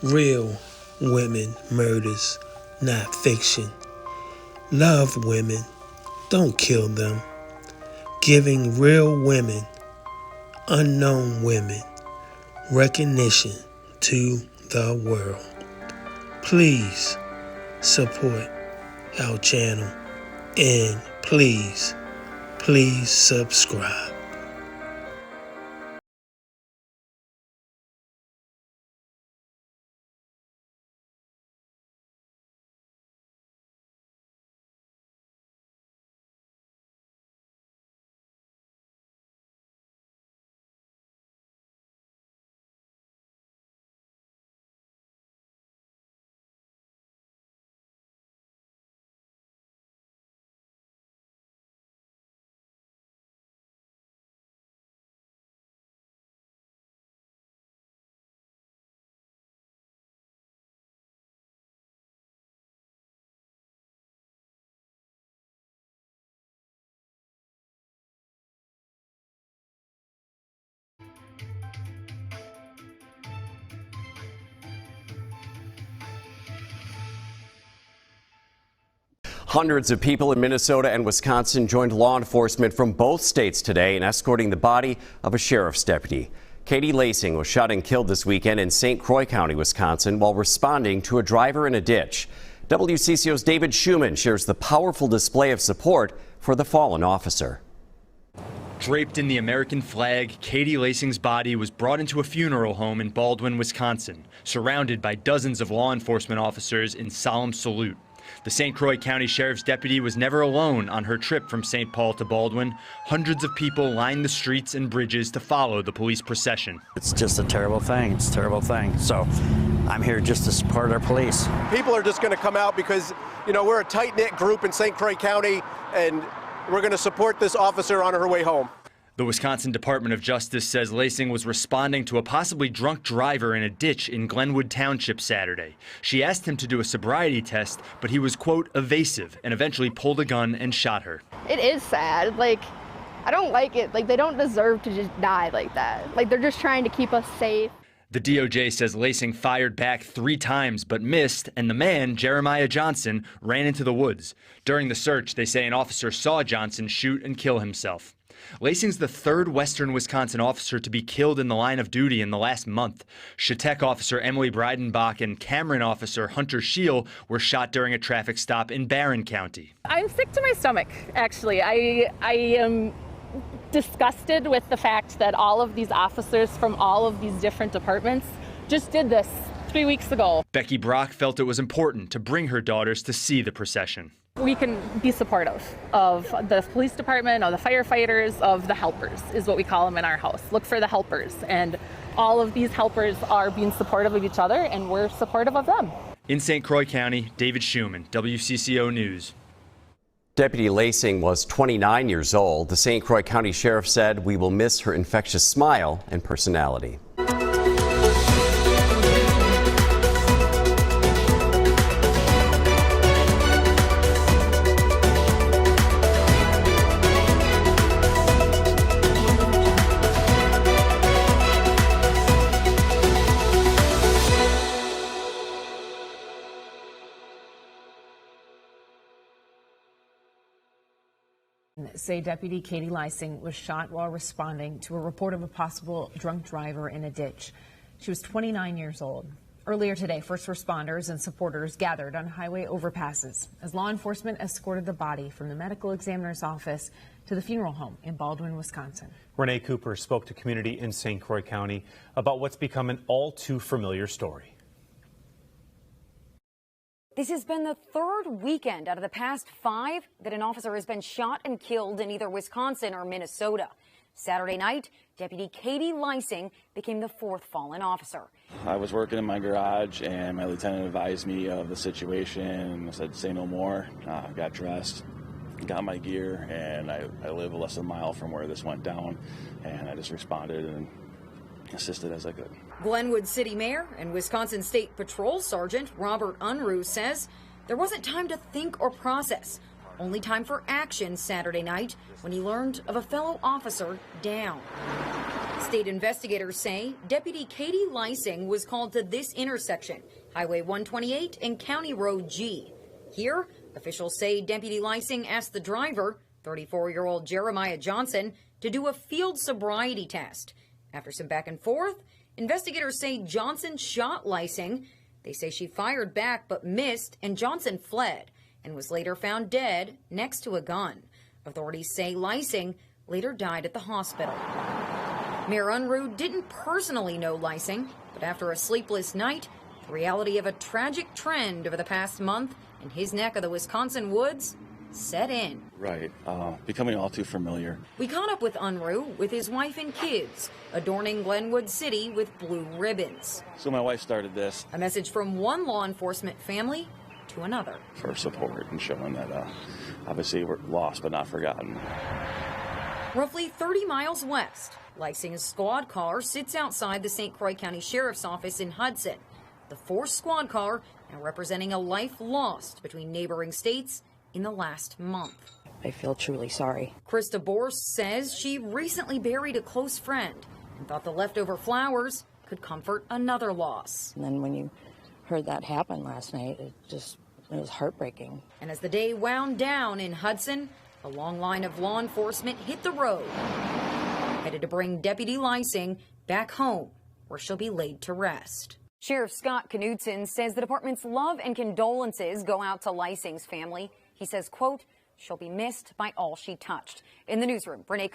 Real women murders, not fiction. Love women, don't kill them. Giving real women, unknown women, recognition to the world. Please support our channel and please subscribe. Hundreds of people in Minnesota and Wisconsin joined law enforcement from both states today in escorting the body of a sheriff's deputy. Katie LEISING was shot and killed this weekend in St. Croix County, Wisconsin, while responding to a driver in a ditch. WCCO's David Schumann shares the powerful display of support for the fallen officer. Draped in the American flag, Katie LEISING's body was brought into a funeral home in Baldwin, Wisconsin, surrounded by dozens of law enforcement officers in solemn salute. The St. Croix County Sheriff's deputy was never alone on her trip from St. Paul to Baldwin. Hundreds of people lined the streets and bridges to follow the police procession. It's just a terrible thing. It's a terrible thing. So I'm here just to support our police. People are just going to come out because, you know, we're a tight-knit group in St. Croix County, and we're going to support this officer on her way home. The Wisconsin Department of Justice says LEISING was responding to a possibly drunk driver in a ditch in Glenwood Township Saturday. She asked him to do a sobriety test, but he was, quote, evasive, and eventually pulled a gun and shot her. It is sad. Like, I don't like it. Like, they don't deserve to just die like that. Like, they're just trying to keep us safe. The DOJ says LEISING fired back 3 times but missed, and the man, Jeremiah Johnson, ran into the woods. During the search, they say an officer saw Johnson shoot and kill himself. LEISING's the 3rd Western Wisconsin officer to be killed in the line of duty in the last month. Chautauqua officer Emily Breidenbach and Cameron officer Hunter Scheel were shot during a traffic stop in Barron County. I'm sick to my stomach, actually. I am disgusted with the fact that all of these officers from all of these different departments just did this 3 weeks ago. Becky Brock felt it was important to bring her daughters to see the procession. We can be supportive of the police department, of the firefighters, of the helpers, is what we call them in our house. Look for the helpers. And all of these helpers are being supportive of each other, and we're supportive of them. In St. Croix County, David Schumann, WCCO News. Deputy LEISING was 29 years old. The St. Croix County Sheriff said, "We will miss her infectious smile and personality." Say Deputy Katie LEISING was shot while responding to a report of a possible drunk driver in a ditch. She was 29 years old. Earlier today, first responders and supporters gathered on highway overpasses as law enforcement escorted the body from the medical examiner's office to the funeral home in Baldwin, Wisconsin. Renee Cooper spoke to community in St. Croix County about what's become an all too familiar story. This has been the 3rd weekend out of the past 5 that an officer has been shot and killed in either Wisconsin or Minnesota. Saturday night, Deputy Katie LEISING became the 4th fallen officer. I was working in my garage and my lieutenant advised me of the situation. I said, say no more. Got dressed, got my gear, and I live less than a mile from where this went down. And I just responded and assisted as I could. Glenwood City Mayor and Wisconsin State Patrol Sergeant Robert Unruh says there wasn't time to think or process, only time for action Saturday night when he learned of a fellow officer down. State investigators say Deputy Katie LEISING was called to this intersection, Highway 128 and County Road G. Here, officials say Deputy LEISING asked the driver, 34-year-old Jeremiah Johnson, to do a field sobriety test. After some back and forth, investigators say Johnson shot LEISING. They say she fired back but missed, and Johnson fled and was later found dead next to a gun. Authorities say LEISING later died at the hospital. Mayor Unruh didn't personally know LEISING, but after a sleepless night, the reality of a tragic trend over the past month in his neck of the Wisconsin woods set in. Right, becoming all too familiar. We caught up with Unruh with his wife and kids, adorning Glenwood City with blue ribbons. So my wife started this. A message from one law enforcement family to another. For support and showing that obviously we're lost but not forgotten. Roughly 30 miles west, LEISING's squad car sits outside the St. Croix County Sheriff's Office in Hudson. The fourth squad car now representing a life lost between neighboring states in the last month. I feel truly sorry. Krista Borst says she recently buried a close friend and thought the leftover flowers could comfort another loss. And then when you heard that happen last night, it was heartbreaking. And as the day wound down in Hudson, a long line of law enforcement hit the road, headed to bring Deputy LEISING back home, where she'll be laid to rest. Sheriff Scott Knudsen says the department's love and condolences go out to LEISING's family. He says, quote, she'll be missed by all she touched. In the newsroom, Brene.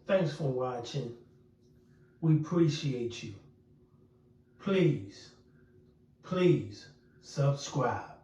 Thanks for watching. We appreciate you. Please subscribe.